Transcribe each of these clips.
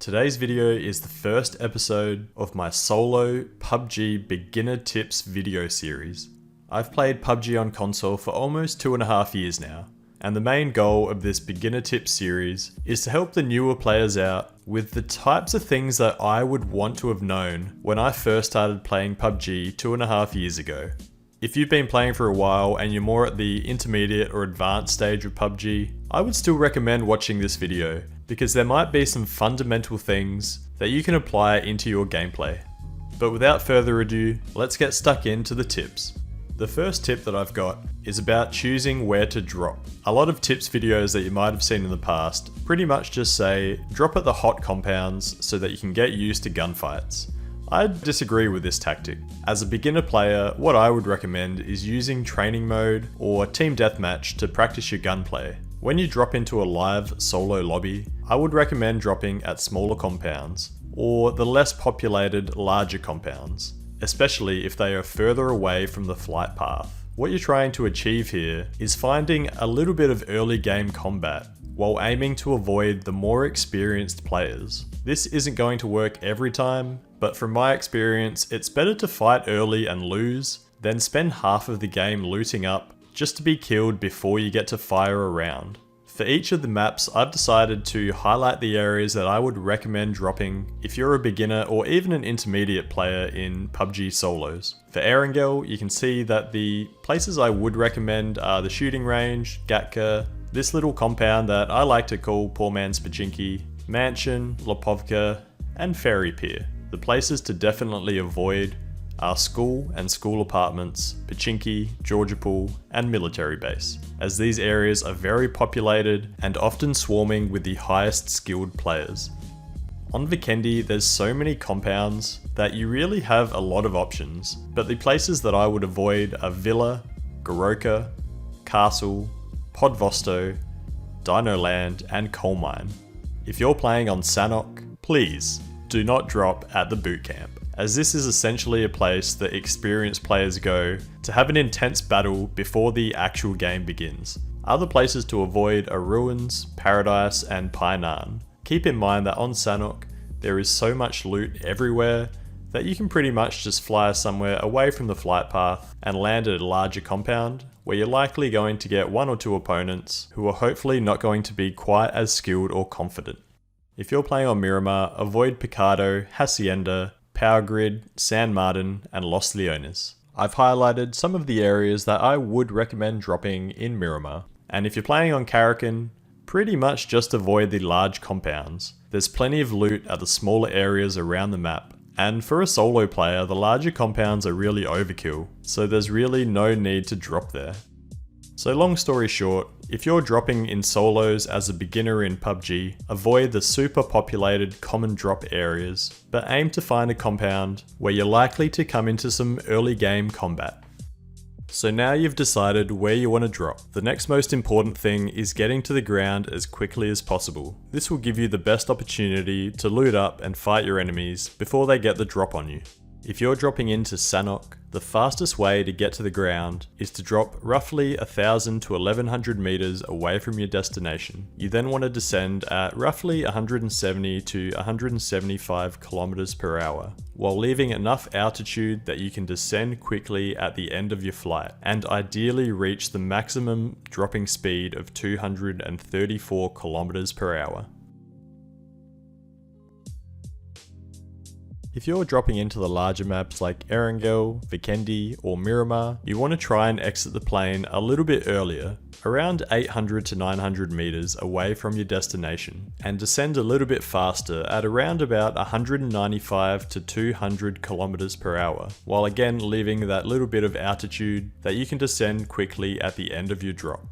Today's video is the first episode of my solo PUBG beginner tips video series. I've played PUBG on console for almost 2.5 years now, and the main goal of this beginner tips series is to help the newer players out with the types of things that I would want to have known when I first started playing PUBG 2.5 years ago. If you've been playing for a while and you're more at the intermediate or advanced stage of PUBG, I would still recommend watching this video because there might be some fundamental things that you can apply into your gameplay. But without further ado, let's get stuck into the tips. The first tip that I've got is about choosing where to drop. A lot of tips videos that you might have seen in the past pretty much just say drop at the hot compounds so that you can get used to gunfights. I disagree with this tactic. As a beginner player, what I would recommend is using training mode or team deathmatch to practice your gunplay. When you drop into a live solo lobby, I would recommend dropping at smaller compounds or the less populated larger compounds, especially if they are further away from the flight path. What you're trying to achieve here is finding a little bit of early game combat while aiming to avoid the more experienced players. This isn't going to work every time, but from my experience, it's better to fight early and lose than spend half of the game looting up just to be killed before you get to fire around. For each of the maps, I've decided to highlight the areas that I would recommend dropping if you're a beginner or even an intermediate player in PUBG solos. For Erangel, you can see that the places I would recommend are the shooting range, Gatka, this little compound that I like to call Poor Man's Pachinki, Mansion, Lopovka, and Ferry Pier. The places to definitely avoid are school and school apartments, Pachinki, Georgia Pool, and military base, as these areas are very populated and often swarming with the highest skilled players. On Vikendi, there's so many compounds that you really have a lot of options, but the places that I would avoid are Villa, Goroka, Castle, Podvosto, Dino Land, and Coal Mine. If you're playing on Sanhok, please do not drop at the boot camp, as this is essentially a place that experienced players go to have an intense battle before the actual game begins. Other places to avoid are Ruins, Paradise, and Painan. Keep in mind that on Sanhok, there is so much loot everywhere that you can pretty much just fly somewhere away from the flight path and land at a larger compound, where you're likely going to get one or two opponents who are hopefully not going to be quite as skilled or confident. If you're playing on Miramar, avoid Picado, Hacienda, Power Grid, San Martin, and Los Leones. I've highlighted some of the areas that I would recommend dropping in Miramar. And if you're playing on Karakin, pretty much just avoid the large compounds. There's plenty of loot at the smaller areas around the map. And for a solo player, the larger compounds are really overkill, so there's really no need to drop there. So long story short, if you're dropping in solos as a beginner in PUBG, avoid the super populated common drop areas, but aim to find a compound where you're likely to come into some early game combat. So now you've decided where you want to drop. The next most important thing is getting to the ground as quickly as possible. This will give you the best opportunity to loot up and fight your enemies before they get the drop on you. If you're dropping into Sanhok, the fastest way to get to the ground is to drop roughly 1,000 to 1,100 meters away from your destination. You then want to descend at roughly 170 to 175 kilometers per hour, while leaving enough altitude that you can descend quickly at the end of your flight, and ideally reach the maximum dropping speed of 234 kilometers per hour. If you're dropping into the larger maps like Erangel, Vikendi, or Miramar, you want to try and exit the plane a little bit earlier, around 800 to 900 meters away from your destination, and descend a little bit faster at around about 195 to 200 kilometers per hour, while again leaving that little bit of altitude that you can descend quickly at the end of your drop.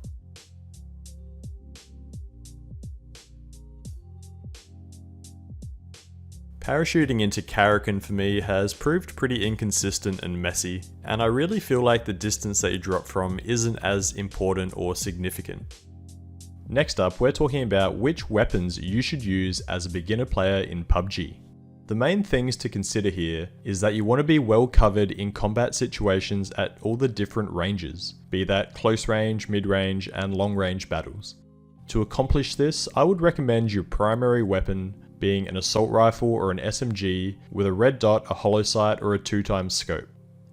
Parachuting into Karakin for me has proved pretty inconsistent and messy, and I really feel like the distance that you drop from isn't as important or significant. Next up, we're talking about which weapons you should use as a beginner player in PUBG. The main things to consider here is that you want to be well covered in combat situations at all the different ranges, be that close range, mid-range, and long-range battles. To accomplish this, I would recommend your primary weapon being an assault rifle or an SMG with a red dot, a hollow sight, or a 2x scope.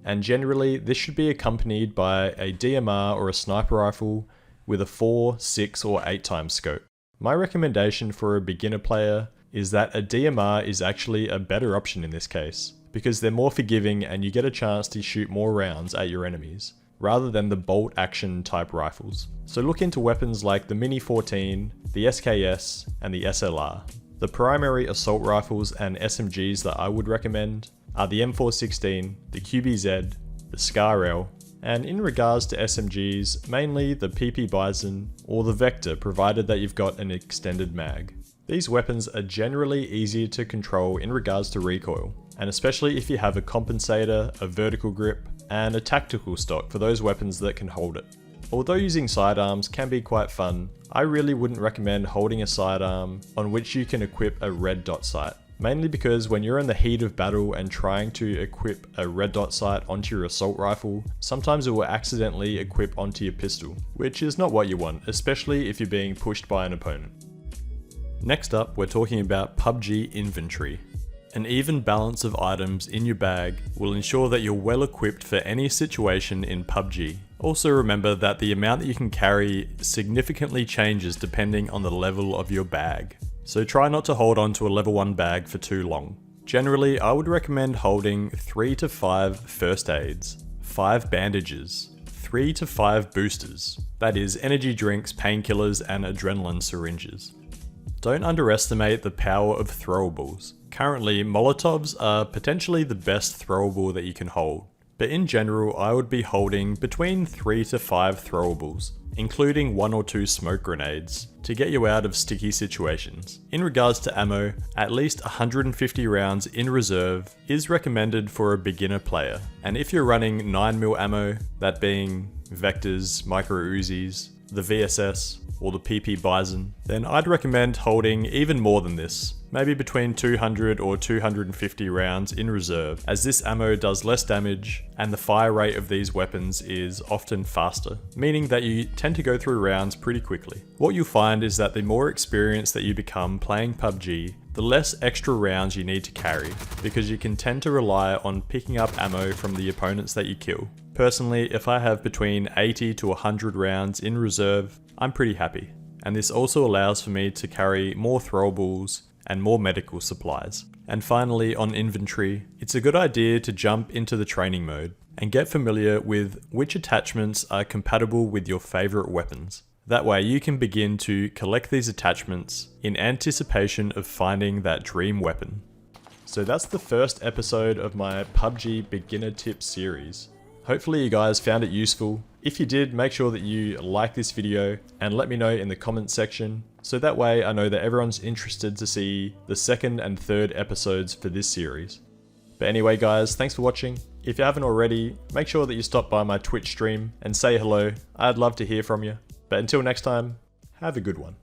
And generally, this should be accompanied by a DMR or a sniper rifle with a 4, 6, or 8x scope. My recommendation for a beginner player is that a DMR is actually a better option in this case, because they're more forgiving and you get a chance to shoot more rounds at your enemies, rather than the bolt action type rifles. So look into weapons like the Mini 14, the SKS, and the SLR. The primary assault rifles and SMGs that I would recommend are the M416, the QBZ, the SCAR-L, and in regards to SMGs, mainly the PP Bison or the Vector, provided that you've got an extended mag. These weapons are generally easier to control in regards to recoil, and especially if you have a compensator, a vertical grip, and a tactical stock for those weapons that can hold it. Although using sidearms can be quite fun, I really wouldn't recommend holding a sidearm on which you can equip a red dot sight. Mainly because when you're in the heat of battle and trying to equip a red dot sight onto your assault rifle, sometimes it will accidentally equip onto your pistol, which is not what you want, especially if you're being pushed by an opponent. Next up, we're talking about PUBG inventory. An even balance of items in your bag will ensure that you're well equipped for any situation in PUBG. Also remember that the amount that you can carry significantly changes depending on the level of your bag. So try not to hold on to a level 1 bag for too long. Generally, I would recommend holding 3 to 5 first aids, 5 bandages, 3 to 5 boosters, that is energy drinks, painkillers, and adrenaline syringes. Don't underestimate the power of throwables. Currently, Molotovs are potentially the best throwable that you can hold, but in general I would be holding between 3 to 5 throwables, including 1 or 2 smoke grenades, to get you out of sticky situations. In regards to ammo, at least 150 rounds in reserve is recommended for a beginner player, and if you're running 9mm ammo, that being Vectors, Micro Uzis, the VSS, or the PP Bison, then I'd recommend holding even more than this, maybe between 200 or 250 rounds in reserve, as this ammo does less damage and the fire rate of these weapons is often faster, meaning that you tend to go through rounds pretty quickly. What you'll find is that the more experienced that you become playing PUBG, the less extra rounds you need to carry, because you can tend to rely on picking up ammo from the opponents that you kill. Personally, if I have between 80 to 100 rounds in reserve, I'm pretty happy. And this also allows for me to carry more throwables and more medical supplies. And finally, on inventory, it's a good idea to jump into the training mode and get familiar with which attachments are compatible with your favorite weapons. That way you can begin to collect these attachments in anticipation of finding that dream weapon. So that's the first episode of my PUBG beginner tips series. Hopefully you guys found it useful. If you did, make sure that you like this video and let me know in the comments section, so that way I know that everyone's interested to see the second and third episodes for this series. But anyway guys, thanks for watching. If you haven't already, make sure that you stop by my Twitch stream and say hello. I'd love to hear from you. But until next time, have a good one.